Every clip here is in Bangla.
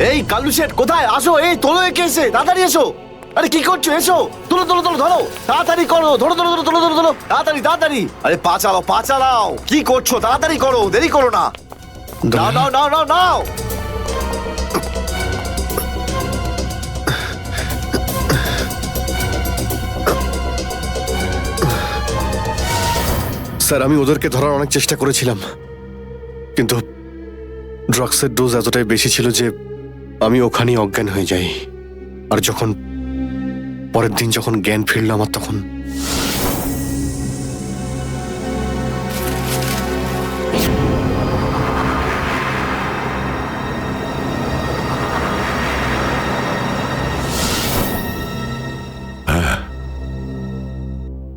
এই কালু শেঠ কোথায়? আসো, এই তোলো একে, এসে তাড়াতাড়ি এসো। আরে কি করছো? এসো, তুলো তুলো তুলো, ধরো তাড়াতাড়ি করো, ধরো ধরো ধরো, তুলো ধরো ধরো, তাড়াতাড়ি তাড়াতাড়ি। আরে পা চালাও, পা চালাও, কি করছো? তাড়াতাড়ি করো, দেরি করো না। নাও নাও নাও নাও নাও। স্যার, আমি ওদেরকে ধরার অনেক চেষ্টা করেছিলাম, কিন্তু ড্রাগসের ডোজ এতটাই বেশি ছিল যে আমি ওখানেই অজ্ঞান হয়ে যাই। আর যখন পরের দিন যখন জ্ঞান ফিরল আমার, তখন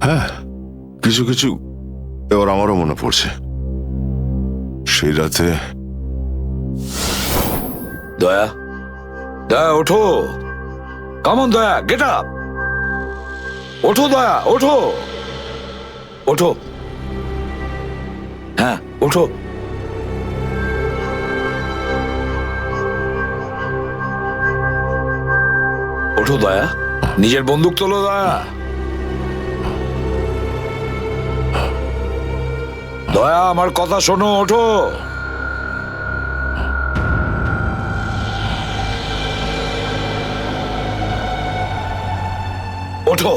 হ্যাঁ, কিছু কিছু এবার আমারও মনে পড়ছে। সেই রাতে দয়া, দয়া ওঠো, কামন দয়া, গেট আপ, ওঠো দয়া, ওঠো ওঠো, হ্যাঁ ওঠো। ওঠো দয়া, নিজের বন্দুক তোলো দয়া। দয়া আমার কথা শোনো, ওঠো। ওঠো।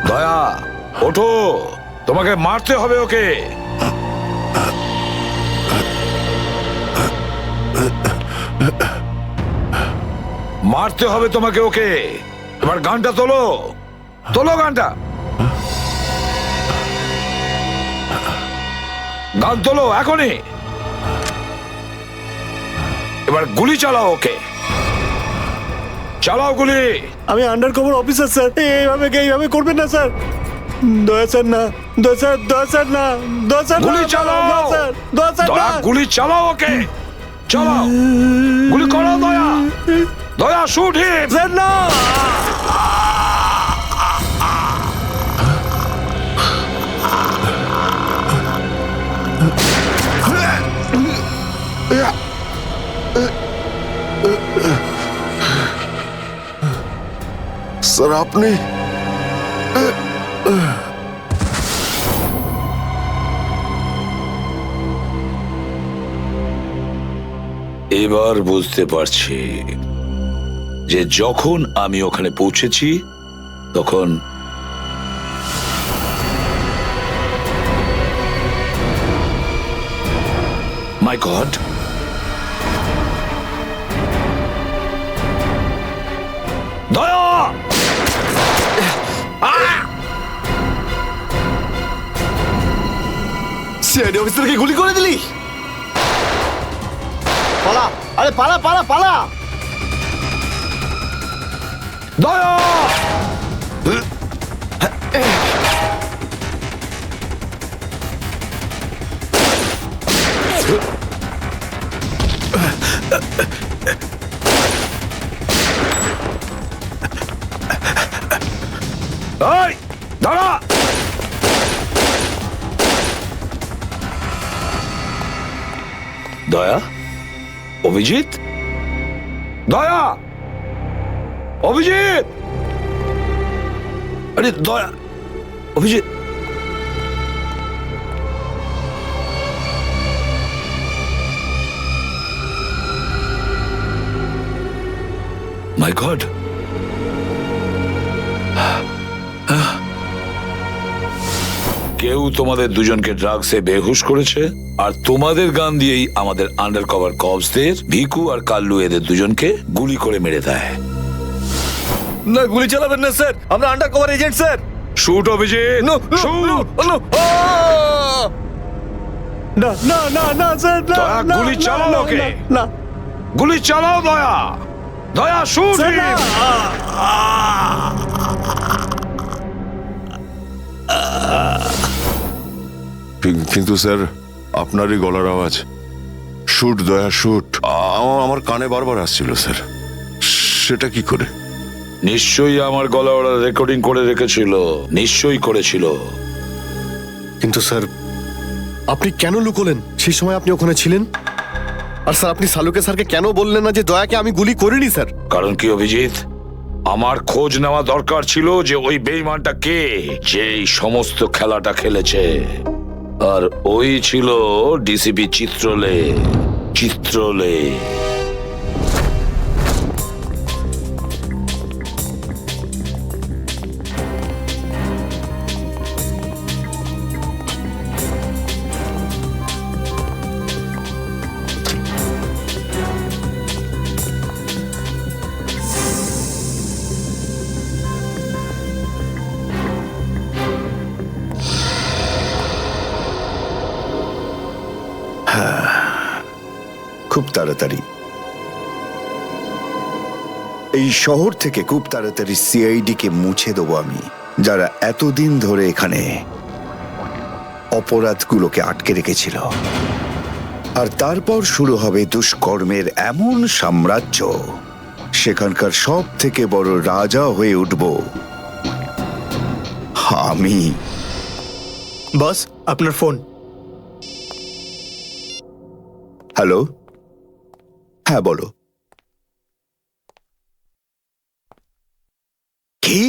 দয়া ওঠো, তোমাকে মারতে হবে ওকে। মারতে হবে তোমাকে ওকে। এবার গানটা তোলো, তোলো গানটা, গান তোলো এখনই। এবার গুলি চালাও ওকে, চালাও গুলি। আমি আন্ডার কভার অফিসার স্যার, এইভাবে করবেন না স্যার। দয়া স্যার না, দয়া স্যার, দয়া স্যার না, দয়া স্যার, গুলি চালাও, দয়া স্যার দয়া গুলি চালাও ওকে, চালাও গুলি করো দয়া, দয়া শুট হিম। স্যার না। স্যার আপনি এবার বুঝতে পারছি যে যখন আমি ওখানে পৌঁছেছি তখন মাই গড, দয়া সিআইডি অফিসারকে গুলি করে দিলি? পালা, আরে পালা পালা পালা। দয়া এই দাঁড়া, দয়া, অভিজিৎ, দয়া, অভিজিৎ, আরে দয়া, অভিজিৎ, মাই গড, কেউ তোমাদের দুজনকে ড্রাগসে বেহুশ করেছে, আর তোমাদের গান দিয়েই আমাদের আন্ডার কভার কপসদের ভিকু আর কাল্লু এদের দুজনকে গুলি করে মেরে দেয়। না, গুলি চালাবেন না স্যার, আমরা under cover agent sir. Shoot Abhijit, shoot. না না না না স্যার, না, দয়া, না, গুলি না, চালাও না, ওকে। না, গুলি চালাও দয়া, দয়া শুট স্যার, না। কিন্তু স্যার আপনারই গলার আওয়াজ, শুট দয়া শুট, আমার কানে বারবার আসছিল স্যার। সেটা কি করে? নিশ্চয়ই আমার গলা ওরা রেকর্ডিং করে রেখেছিল, নিশ্চয়ই করেছিল। কিন্তু স্যার, আপনি কেন লুকোলেন? সেই সময় আপনি ওখানে ছিলেন। আর স্যার, আপনি সালুকে স্যারকে কেন বললেন না যে দয়াকে আমি গুলি করিনি স্যার? কারণ কি অভিজিৎ, আমার খোঁজ নেওয়া দরকার ছিল যে ওই বেঈমানটা কে, যে এই সমস্ত খেলাটা খেলেছে। আর ওই ছিল ডিসিপি চিত্রলে। চিত্রলে খুব তাড়াতাড়ি এই শহর থেকে খুব তাড়াতাড়ি সিআইডি কে মুছে দেবো আমি, যারা এতদিন ধরে এখানে অপরাধগুলোকে আটকে রেখেছিল। আর তারপর শুরু হবে দুষ্কর্মের এমন সাম্রাজ্য, সেখানকার সব থেকে বড় রাজা হয়ে উঠব আমি। বস, আপনার ফোন। হ্যালো, হ্যাঁ বলো। কি?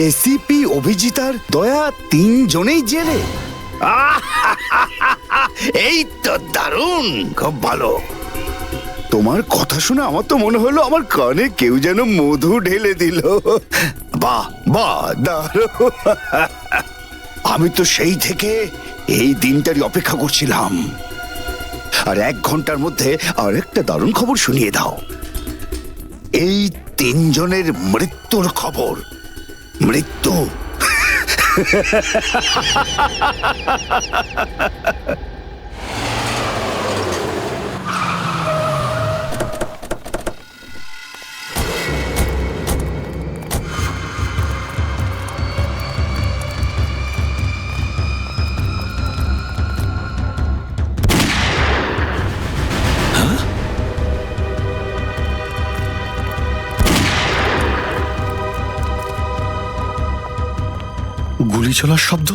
এসিপি অভিজিৎ আর দয়া তিনজনেই জেলে? এই তো দারুণ, খুব ভালো। তোমার কথা শুনে আমার তো মনে হলো আমার কানে কেউ যেন মধু ঢেলে দিল। বাহ বাহ, দারুণ। আমি তো সেই থেকে এই দিনটারই অপেক্ষা করছিলাম। আর 1 ঘন্টার মধ্যে আরেকটা দারুণ খবর শুনিয়ে দাও। এই তিনজনের মৃত্যুর খবর। মৃত্যু। গুলি চলার শব্দ।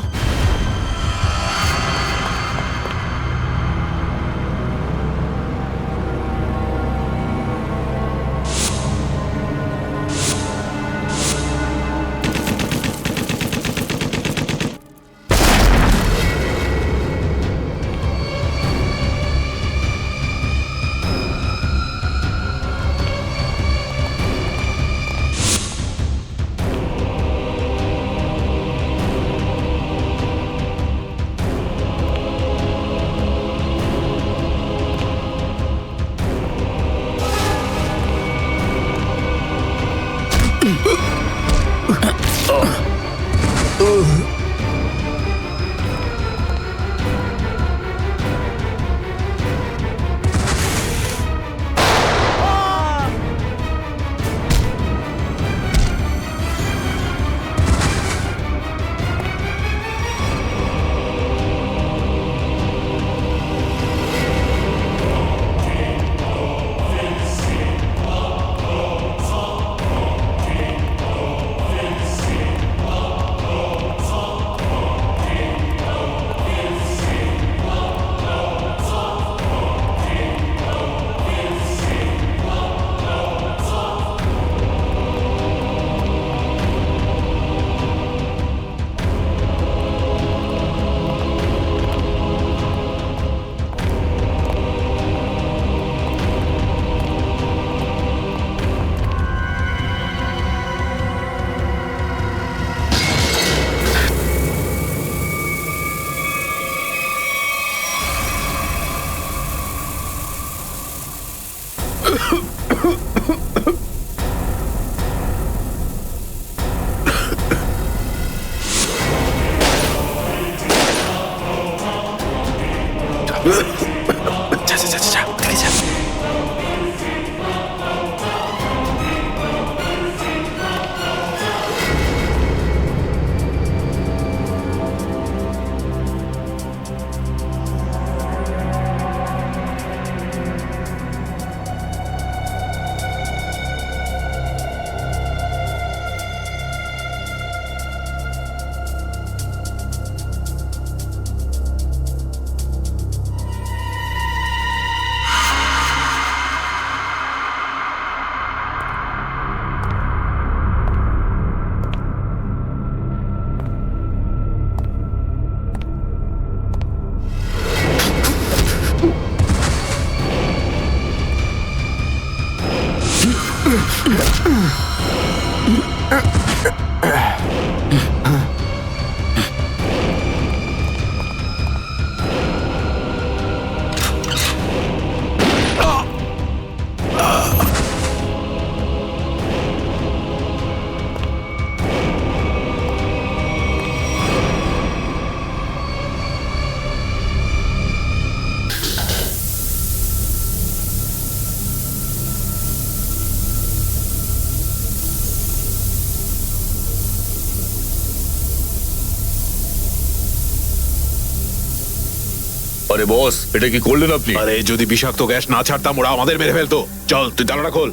আরে বস, এটা কি করলেন আপনি? আরে যদি বিষাক্ত গ্যাস না ছাড়তাম ওরা আমাদের মেরে ফেলতো। চল তুই তালাটা খোল।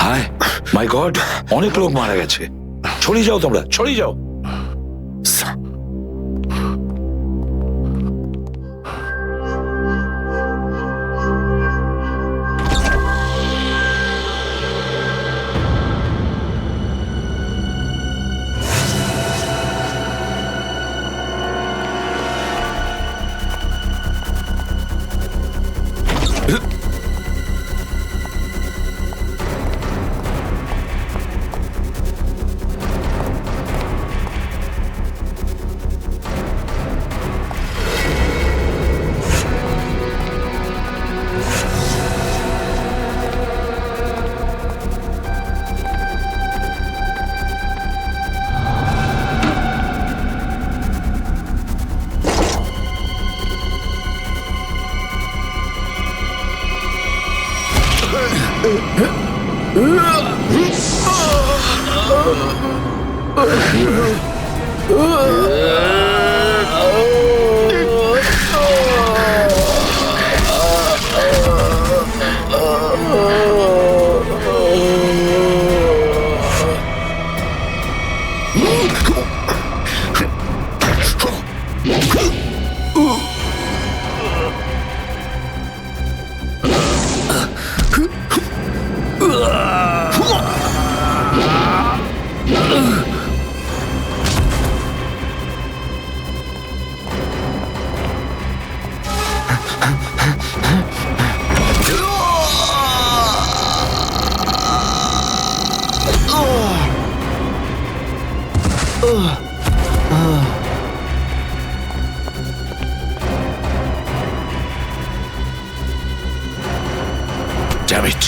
হায় মাই গড, অনেক লোক মারা গেছে। ছড়িয়ে যাও তোমরা, ছড়িয়ে যাও। Damn it.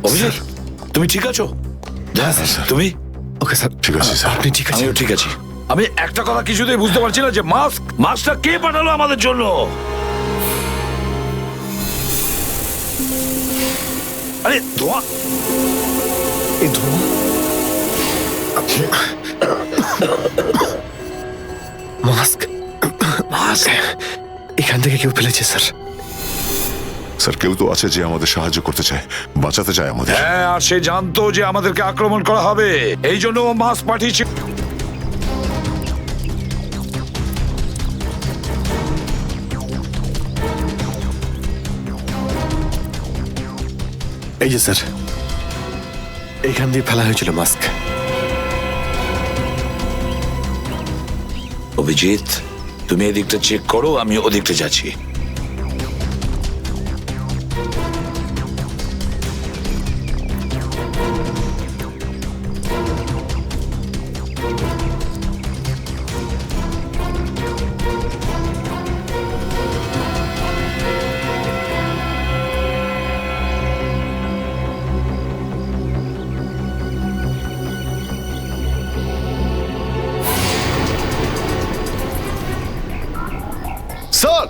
অভিজিৎ, তুমি ঠিক আছো? হ্যাঁ, স্যার। তুমি? ওকে স্যার, ঠিক আছে, স্যার। আপনি ঠিক আছেন? আমিও ঠিক আছি। আমি একটা কথা কিছুতেই বুঝতে পারছি না যে মাস্কটা কে পাঠালো আমাদের জন্য? আরে ধোঁয়া! এই ধোঁয়া মাস্ক এখান থেকে কেউ ফেলেছে স্যার। স্যার, কেউ তো আছে যে আমাদের সাহায্য করতে চায়, বাঁচাতে চায় আমাদের। হ্যাঁ, আর সে জানতো যে আমাদেরকে আক্রমণ করা হবে, এই জন্য ও মাস্ক পাঠিয়েছে। এই যে স্যার, এইখান দিয়ে ফেলা হয়েছিল মাস্ক। অভিজিৎ, তুমি এদিকটা চেক করো, আমি ওদিকটা যাচ্ছি। স্যার,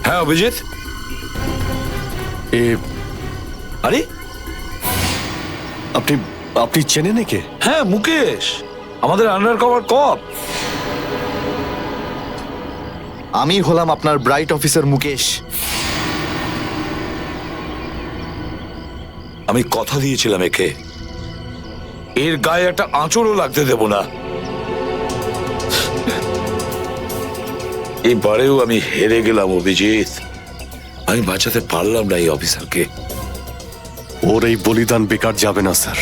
হ্যাঁ অভিজিৎ, আরে আপনি আপনি চেনেন একে? হ্যাঁ মুকেশ, আমাদের আন্ডার কভার কপ। আমি হলাম আপনার ব্রাইট অফিসার মুকেশ। আমি কথা দিয়েছিলাম একে, এর গায়ে একটা আঁচড়ও লাগতে দেব না। এবারেও আমি হেরে গেলাম অভিজিৎ, আমি বাঁচাতে পারলাম না এই অফিসারকে। ওর এই বলিদান বেকার যাবে না স্যার,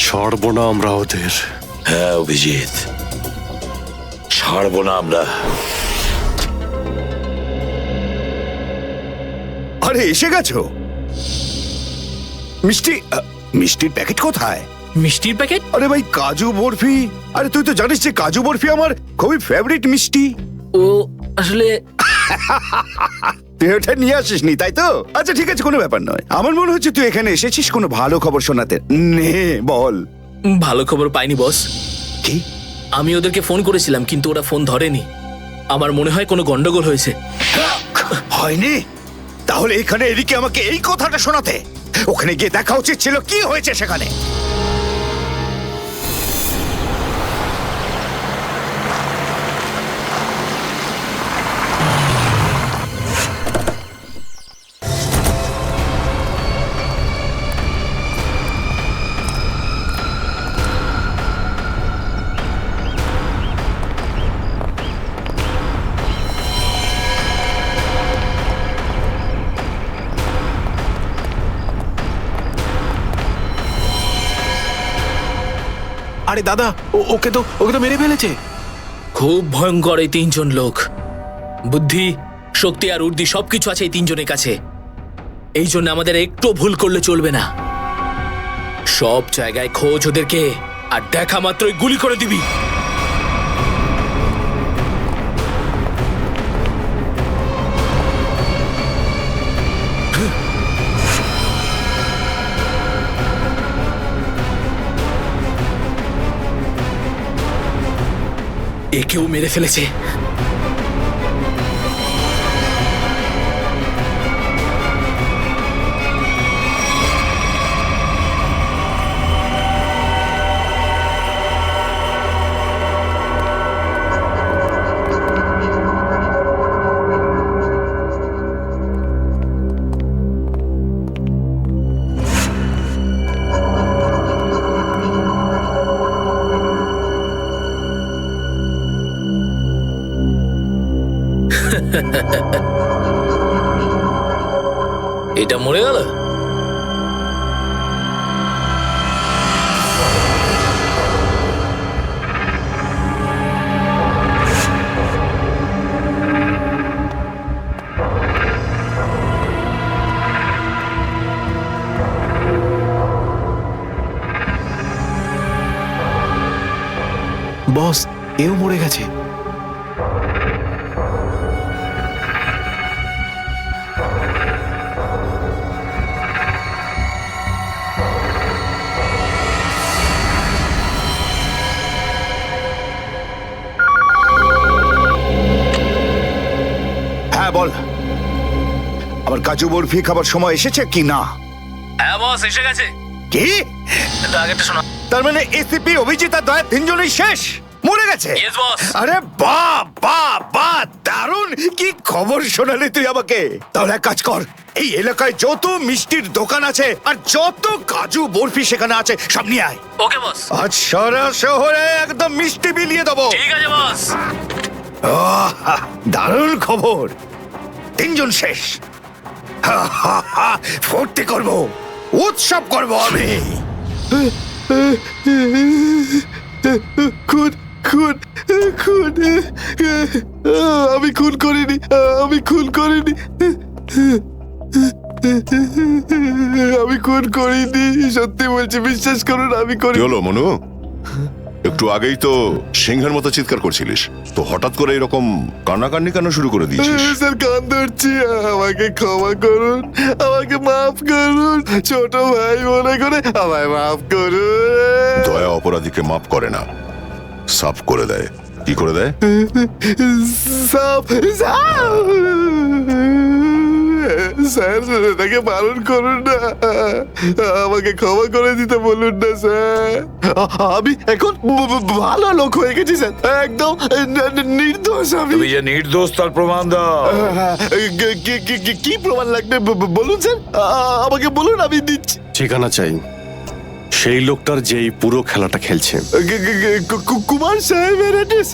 ছাড়বো না আমরা ওদের। হ্যাঁ অভিজিৎ, ছাড়বো না আমরা। আরে এসে গেছো? মিষ্টির প্যাকেট কোথায়? মিষ্টির প্যাকেট? আরে ভাই কাজু বরফি, আরে তুই তো জানিস যে কাজু বরফি আমার খুবই ফেভারিট মিষ্টি। ও আসলে তুই ওটা নিয়ে আসিসনি তাই তো? আচ্ছা ঠিক আছে, কোনো ব্যাপার নয়। আমার মনে হচ্ছে তুই এখানে এসেছিস কোনো ভালো খবর শোনাতে। নে বল। ভালো খবর পাইনি বস। কি? আমি ওদেরকে ফোন করেছিলাম কিন্তু ওরা ফোন ধরেনি। আমার মনে হয় কোনো গন্ডগোল হয়েছে। হয়নি? তাহলে এখানে এদিকে আমাকে এই কথাটা শোনাতে, ওখানে গিয়ে দেখা উচিত ছিল কি হয়েছে সেখানে। আরে দাদা, ওকে তো মেরে ফেলেছে। খুব ভয়ঙ্কর এই তিনজন লোক। বুদ্ধি, শক্তি আর উর্দি সবকিছু আছে এই তিনজনের কাছে। এই জন্য আমাদের একটু ভুল করলে চলবে না। সব জায়গায় খোঁজ ওদেরকে, আর দেখা মাত্রই গুলি করে দিবি। একেও মেরে ফেলেছে। এটা মরে গেল। বস, এও মরে গেছে। হ্যাঁ বল, আবার কাজু বরফি খাবার সময় এসেছে কি না? হ্যাঁ বস, এসে গেছে। কি? আগেরটা শোনা। তার মানে এসিপি, অভিজিৎ আর দয়া তিনজনই শেষ, মরে গেছে? Yes, boss. আরে বাহ বাহ বাহ, দারুণ! কি খবর শোনালি তুই আমাকে। তাহলে এক কাজ কর, এই এলাকায় যত মিষ্টির দোকান আছে আর যত কাজু বরফি সেখানে আছে সব নিয়ে আয়। ওকে বস। আজ সারা শহরে একদম মিষ্টি বিলিয়ে দেবো। ঠিক আছে বস। দারুণ খবর, তিনজন শেষ। ফুর্তি করব, উৎসব করব আমি। খুন খুন খুন আমি খুন করিনি, আমি খুন করিনি, আমি খুন করিনি, সত্যি বলছি, বিশ্বাস করুন আমি কি করিনি। হলো মনু? একটু আগেই তো সিংহের মতো চিৎকার করছিলিস, তো হঠাৎ করে এরকম কান্নাকান্নি কেন শুরু করে দিয়েছিস? স্যার কান ধরছি, আমাকে ক্ষমা করুন, আমাকে মাফ করুন, ছোট ভাই মনে করে আমায় মাফ করুন। দয়া অপরাধীকে মাফ করে না, সাফ করে দেয়। কি করে দেয়? সাপ সাপ স্যার, তাকে বারণ করুন না, আমাকে ক্ষমা করে দিতে বলুন না স্যার। আমি এখন ভালো লোক হয়ে গেছি স্যার, একদম নির্দোষ আমি। তুমি যে নির্দোষ তার প্রমাণ দাও। কি প্রমাণ লাগবে বলুন স্যার, আমাকে বলুন, আমি দিচ্ছি। ঠিকানা চাই সেই লোকটার যে এই পুরো খেলাটা খেলছে। কুমার সাহেবের অ্যাড্রেস?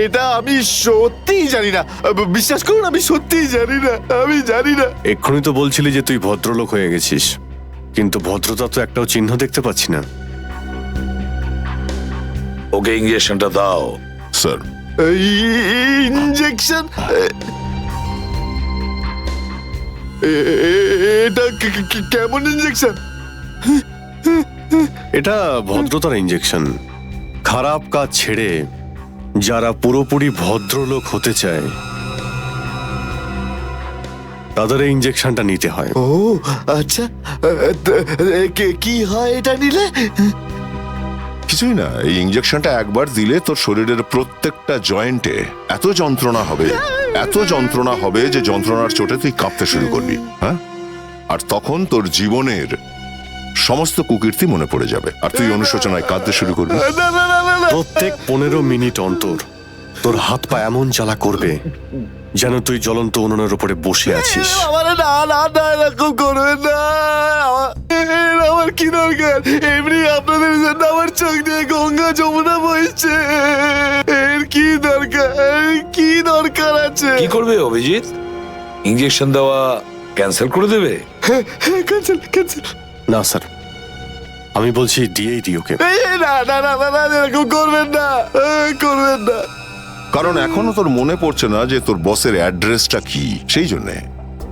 এটা আমি সত্যিই জানি না, বিশ্বাস করুন, আমি সত্যিই জানি না, আমি জানি না। এক্ষুনি তো বলছিলি যে তুই ভদ্রলোক হয়ে গেছিস, কিন্তু ভদ্রতা তো একটাও চিহ্ন দেখতে পাচ্ছি না। ওকে ইঞ্জেকশনটা দাও। Sir, injection? এটা কেমন ইঞ্জেকশন? এটা ভদ্রতার ইঞ্জেকশন। খারাপ কাজ ছেড়ে যারা পুরোপুরি ভদ্রলোক হতে চায় তাদের এই ইঞ্জেকশনটা নিতে হয়। ও আচ্ছা, কি হয় এটা নিলে? কিছুই না, এই ইঞ্জেকশনটা একবার দিলে তোর শরীরের প্রত্যেকটা জয়েন্টে এত যন্ত্রণা হবে, এত যন্ত্রণা হবে যে যন্ত্রণার চোটে তুই কাঁপতে শুরু করবি। হ্যাঁ, আর তখন তোর জীবনের সমস্ত কুকীর্তি মনে পড়ে যাবে আর তুই অনুশোচনায় কাঁদতে শুরু করবি। প্রত্যেক 15 মিনিট অন্তর তোর হাত পা এমন জ্বালা করবে যেন তুই জ্বলন্ত উনুনের উপরে বসে আছিস। আমার না না না, এরকম করবেন না। আমার কি দরকার? এমনি আপনাদের জন্য আমার চোখ দিয়ে গঙ্গা যমুনা বইছে। এর কি দরকার? কি দরকার আছে? কি করবে অভিজিৎ? ইঞ্জেকশন দেওয়া ক্যান্সেল করে দেবে? Cancel cancel. না স্যার, আমি বলছি দিয়েই দিই ওকে। না না না না, এরকম করবেন না, করবেন না। কারণ এখনো তোর মনে পড়ছে না যে তোর বসের অ্যাড্রেসটা কি, সেই জন্যে।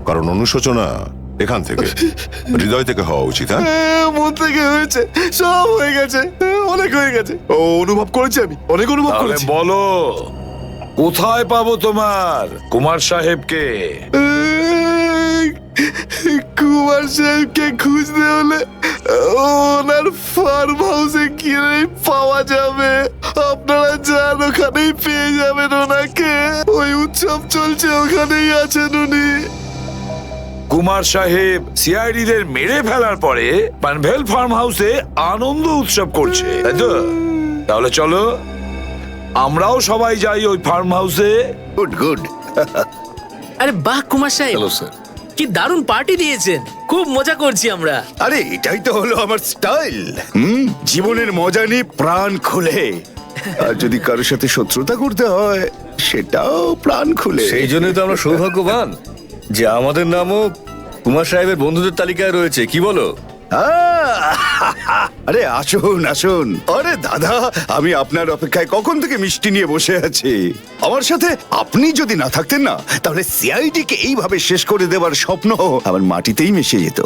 কারণ অনুশোচনা এখান থেকে, হৃদয় থেকে হওয়া উচিত। হ্যাঁ, মন থেকে হয়েছে, সব হয়ে গেছে, অনেক হয়ে গেছে। ও অনুভব করেছি, আমি অনেক অনুভব তাহলে করেছি। বলো, কোথায় পাবো তোমার কুমার সাহেবকে? কুমার সাহেবকে খুঁজতে হলে ওনার ফার্ম হাউসে গিয়ে পাওয়া যাবে। আপনারা যান, ওখানেই পেয়ে যাবেন ওনাকে। ওই উৎসব চলছে, ওখানেই আছেন উনি। কুমার সাহেব সিআইডি দের মেরে ফেলার পরে পানভেল ফার্ম হাউসে আনন্দ উৎসব করছে, তাই তো? তাহলে চলো আমরাও সবাই যাই ওই ফার্ম হাউসে। Good good. আরে বাহ কুমার সাহেব, হ্যালো স্যার। কি দারুণ পার্টি দিয়েছেন, খুব মজা করছি আমরা। আরে এটাই তো হলো আমার স্টাইল। জীবনের মজা নিয়ে প্রাণ খুলে। আর যদি কারোর সাথে শত্রুতা করতে হয় সেটাও প্রাণ খুলে। সেই জন্যই তো আমরা সৌভাগ্যবান যে আমাদের নামও কুমার সাহেবের বন্ধুদের তালিকায় রয়েছে, কি বলো? আরে আসুন আসুন। আরে দাদা, আমি আপনার অপেক্ষায় কখন থেকে মিষ্টি নিয়ে বসে আছি। আমার সাথে আপনি যদি না থাকতেন না, তাহলে সিআইডি কে এইভাবে শেষ করে দেবার স্বপ্ন আমার মাটিতেই মিশে যেত।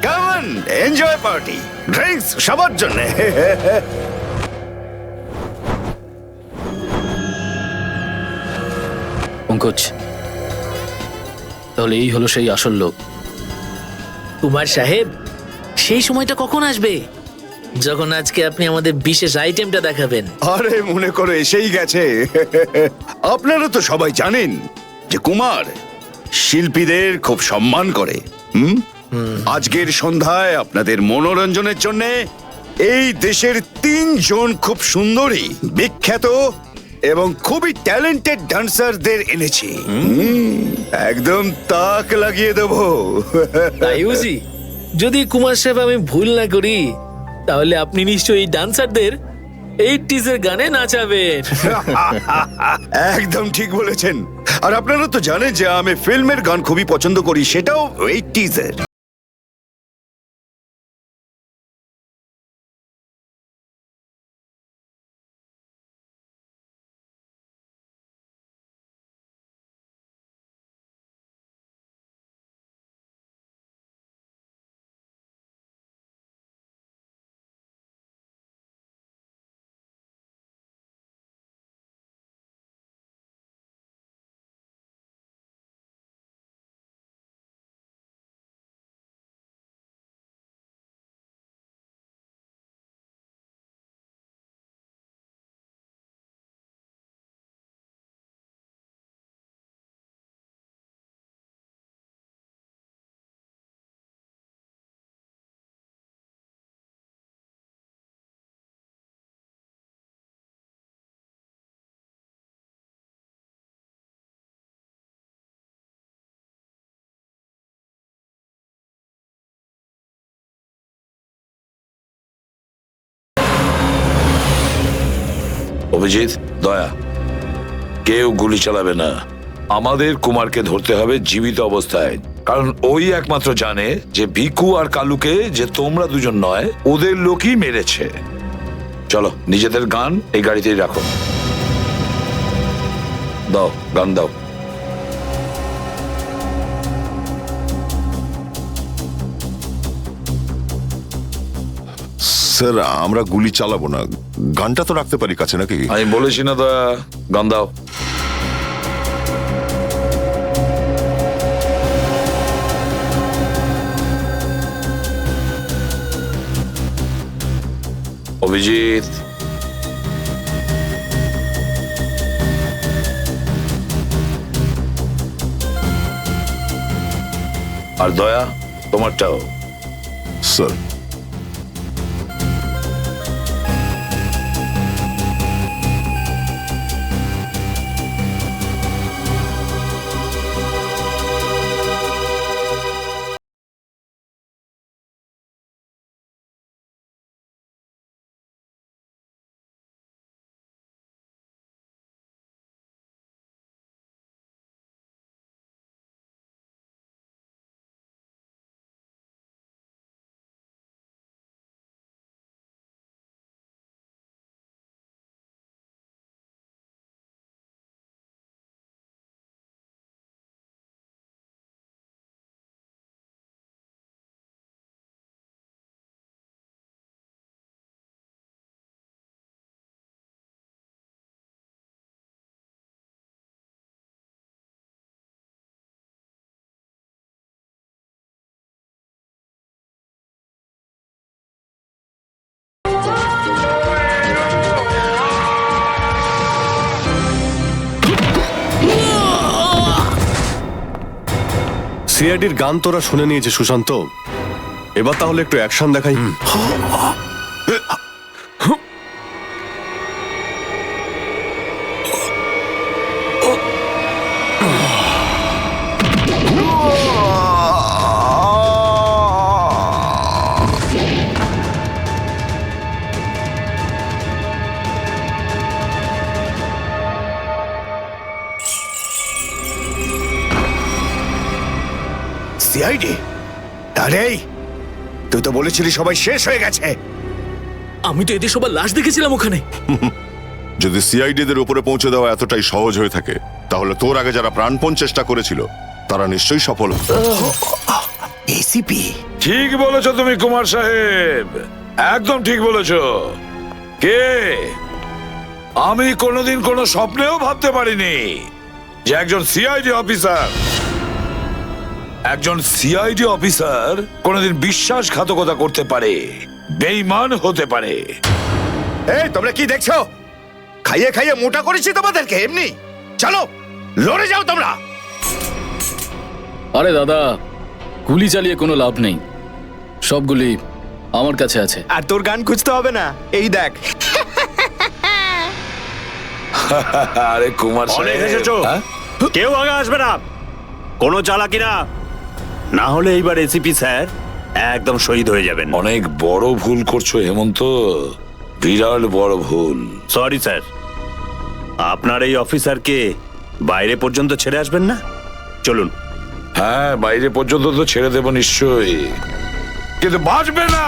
Come on, enjoy party, drinks সবার জন্য। পঙ্কজ, তাহলে এই হলো সেই আসল লোক। কুমার সাহেব, সেই সময়টা কখন আসবে যখন আজকে আপনি আমাদের বিশেষ আইটেমটা দেখাবেন? আরে মনে করো এসেই গেছে। আপনারা তো সবাই জানেন যে কুমার শিল্পীদের খুব সম্মান করে। আজকের সন্ধ্যায় আপনাদের মনোরঞ্জনের জন্য এই দেশের 3 জন খুব সুন্দরী, বিখ্যাত এবং খুবই ট্যালেন্টেড ডান্সারদের এনেছি। একদম তাক লাগিয়ে দেবো। তাই বুঝি? যদি কুমার সাহেব আমি ভুল না করি, তাহলে আপনি নিশ্চয়ই এই ডান্সারদের 80s এর গানে নাচাবেন। একদম ঠিক বলেছেন। আর আপনারা তো জানেন যে আমি ফিল্মের গান খুবই পছন্দ করি, সেটাও 80s এর। অভিজিৎ, দয়া, কেউ গুলি চালাবে না। আমাদের কুমারকে ধরতে হবে জীবিত অবস্থায়, কারণ ওই একমাত্র জানে যে ভিকু আর কালুকে যে তোমরা দুজন নয়, ওদের লোকই মেরেছে। চলো, নিজেদের গান এই গাড়িতেই রাখো। দাও, গান দাও। স্যার আমরা গুলি চালাবো না, গানটা তো রাখতে পারি কাছে নাকি? আমি বলেছি না দয়া, গান দাও। অভিজিৎ, আর দয়া তোমারটাও। স্যার সিআইডির গান তোরা শুনে নিয়েছে সুশান্ত, এবার তাহলে একটু অ্যাকশন দেখাই। সিআইডি? আরে তুই তো বলেছিলি সবাই শেষ হয়ে গেছে। আমি তো এদের সবার লাশ দেখেছিলাম ওখানে। যদি সিআইডিদের উপরে পৌঁছে দেওয়া এতটাই সহজ হয়ে থাকে, তাহলে তোর আগে যারা প্রাণপণ চেষ্টা করেছিল তারা নিশ্চয়ই সফল হবে। এসিপি? ঠিক বলেছো তুমি কুমার সাহেব, একদম ঠিক বলেছো। কে? আমি কোনোদিন কোনো স্বপ্নেও ভাবতে পারিনি যে একজন সিআইডি অফিসার কোনোদিন বিশ্বাসঘাতকতা করতে পারে, বেঈমান হতে পারে। এই তোমরা কি দেখছো? খাইয়ে খাইয়ে মোটা করেছি তোমাদেরকে এমনি। চলো লড়ে যাও তোমরা। আরে দাদা, গুলি চালিয়ে কোনো লাভ নেই, সবগুলি আমার কাছে আছে। আর তোর গান খুঁজতে হবে না, এই দেখ। আরে কুমার অনেক সাহেব, এসেছো, হ্যাঁ? কেউ আগে আসবে না, কোনো চালাকি না, না হলে এইবার এসিপি স্যার একদম শহীদ হয়ে যাবেন। অনেক বড় ভুল করছো হেমন্ত, বিরাট বড় ভুল। সরি স্যার, আপনার এই অফিসারকে বাইরে পর্যন্ত ছেড়ে আসবেন না? চলুন। হ্যাঁ, বাইরে পর্যন্ত তো ছেড়ে দেব নিশ্চয়ই, কিন্তু বাঁচবে না।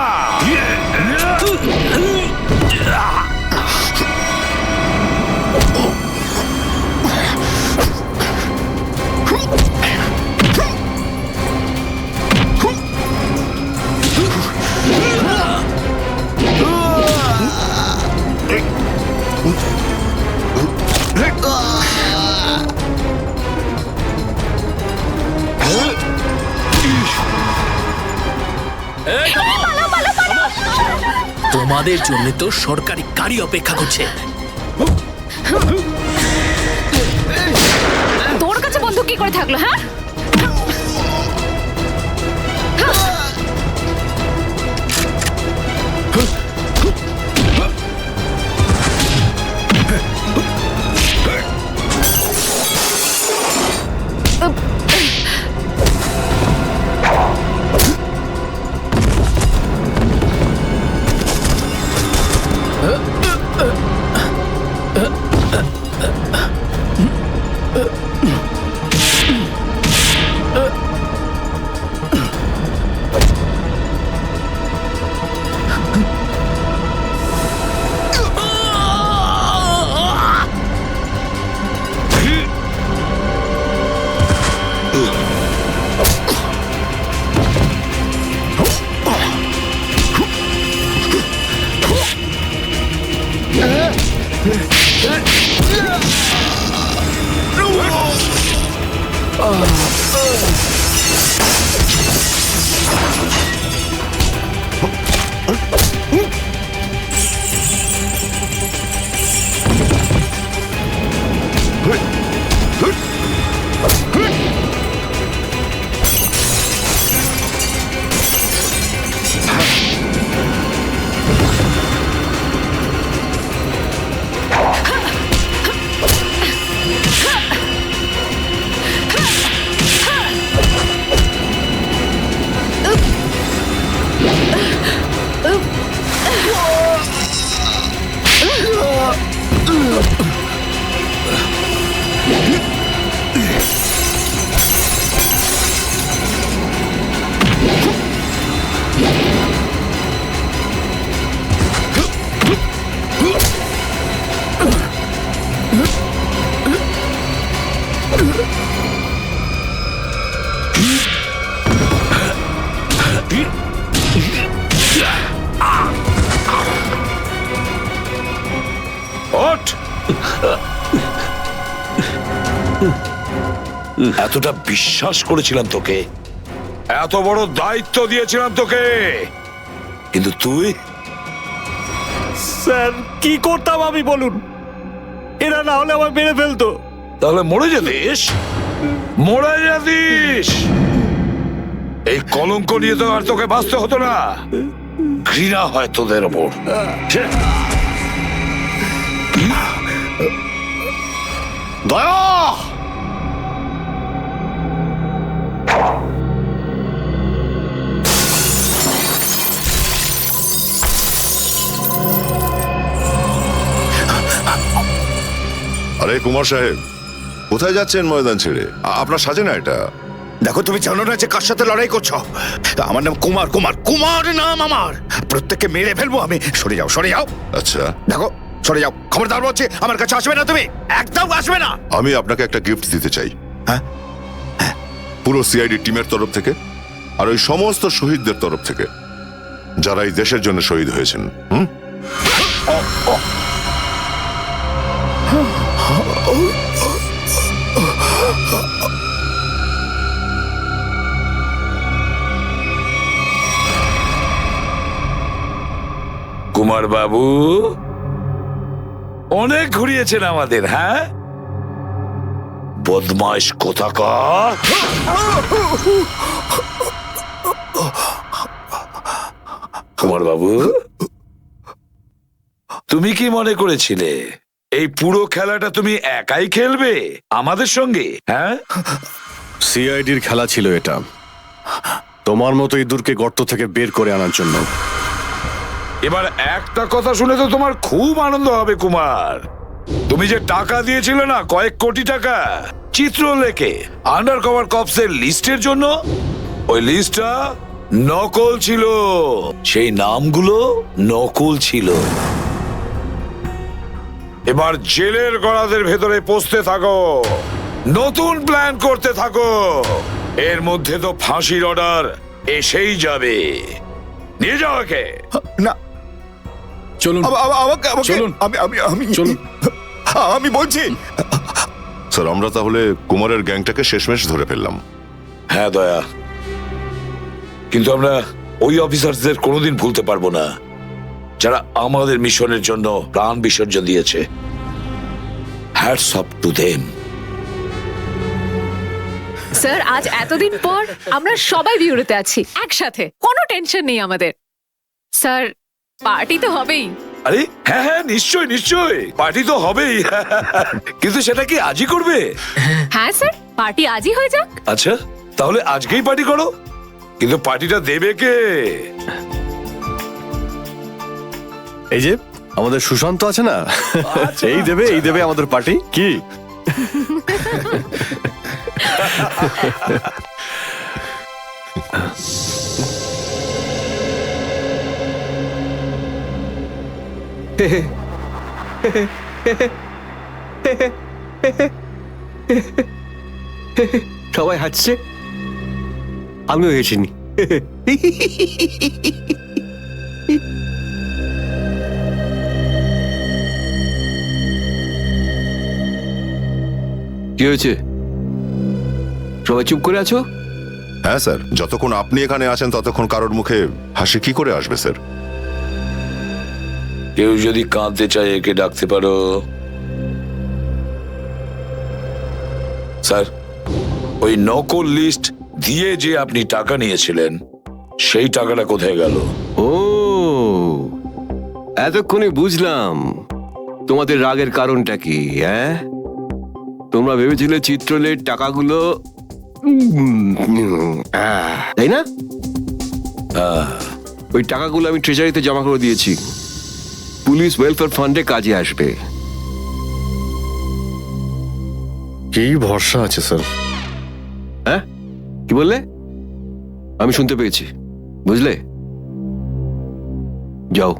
তোমাদের জন্য তো সরকারি গাড়ি অপেক্ষা করছে। তোর কাছে বন্ধু কি করে থাকলো? হ্যাঁ, ওঠ! এতটা বিশ্বাস করেছিলাম তোকে, এত বড় দায়িত্ব দিয়েছিলাম তোকে, কিন্তু তুই স্যার কি করতাম আমি বলুন? এরা না হলে আমার মেরে ফেলতো। তাহলে মরে যেতিস, মরে যেতিস। এই কলঙ্ক নিয়ে তো আর তোকে বাঁচতে হতো না। ঘৃণা হয় তোদের ওপর। দয়া! আরে কুমার সাহেব, কোথায় যাচ্ছেন ময়দান ছেড়ে? আপনার সাজে না এটা। দেখো, তুমি জানো না যে কার সাথে লড়াই করছো? আমার নাম কুমার, কুমার, কুমার নাম আমার। প্রত্যেককে মেরে ফেলবো আমি। সরে যাও, সরে যাও। আচ্ছা, দেখো, সরে যাও। খবরদার বলছি, আমার কাছে আসবে না তুমি, একদম আসবে না। আমি আপনাকে একটা গিফট দিতে চাই। হ্যাঁ? পুরো সিআইডি টিমের তরফ থেকে আর ওই সমস্ত শহীদদের তরফ থেকে যারা এই দেশের জন্য শহীদ হয়েছেন। কুমার বাবু অনেক ঘুরিয়েছেন আমাদের, হ্যাঁ? বদমাইশ কোথাকার। কুমার বাবু, তুমি কি মনে করেছিলে এই পুরো খেলাটা তুমি একাই খেলবে আমাদের সঙ্গে? হ্যাঁ, সিআইডির খেলা ছিল এটা, তোমার মতো ইঁদুরকে গর্ত থেকে বের করে আনার জন্য। এবার একটা কথা শুনে তো তোমার খুব আনন্দ হবে কুমার। তুমি যে টাকা দিয়েছিলে না, কয়েক কোটি টাকা চিত্রলেখে আন্ডার কভার কপসের লিস্টের জন্য, ওই লিস্টটা নকল ছিল। সেই নামগুলো নকল ছিল। এবার জেলের গড়াদের ভেতরে পৌঁছতে থাকো, নতুন প্ল্যান করতে থাকো। এর মধ্যে তো ফাঁসির অর্ডার এসেই যাবে। নিয়ে যাও একে। না, চলুন চলুন। চলুন। আমি বলছি। স্যার, আমরা তাহলে কুমারের গ্যাংটাকে শেষমেশ ধরে ফেললাম। হ্যাঁ দয়া, কিন্তু আমরা ওই অফিসারদের কোনোদিন ভুলতে পারবো না যারা আমাদের মিশনের জন্য প্রাণ বিসর্জন দিয়েছে। Hats off to them. Sir, আজ এতদিন পর আমরা সবাই বিউরোতে আছি একসাথে, কোনো টেনশন নেই আমাদের। স্যার, পার্টি তো হবেই। আরে হ্যাঁ হ্যাঁ, নিশ্চয় নিশ্চয়, পার্টি তো হবেই। কিন্তু সেটা কি আজই করবে? হ্যাঁ স্যার, পার্টি আজই হয়ে যাক। আচ্ছা, তাহলে আজকেই পার্টি করো। কিন্তু পার্টিটা দেবে কে? এই যে আমাদের সুশান্ত আছে না, এই দেবে আমাদের পার্টি। কি সবাই হাসছে, আমিও হেসিনি। কি হয়েছে? সবাই চুপ করে আছো? হ্যাঁ স্যার, যতক্ষণ আপনি এখানে আছেন ততক্ষণ কারোর মুখে হাসি কি করে আসবে স্যার? কেউ যদি কাঁদতে চায় একে ডাকতে পারো। স্যার, ওই নকল লিস্ট দিয়ে যে আপনি টাকা নিয়েছিলেন সেই টাকাটা কোথায় গেল? ও, এতক্ষণে বুঝলাম তোমাদের রাগের কারণটা কি। হ্যাঁ, তোমরা ভেবেছিলে চিত্রলের টাকাগুলো তাই না? ওই টাকাগুলো আমি ট্রেজারিতে জমা করে দিয়েছি, পুলিশ ওয়েলফেয়ার ফান্ডে কাজে আসবে। কি ভরসা আছে স্যার? হ্যাঁ, কি বললে? আমি শুনতে পেয়েছি, বুঝলে? যাও।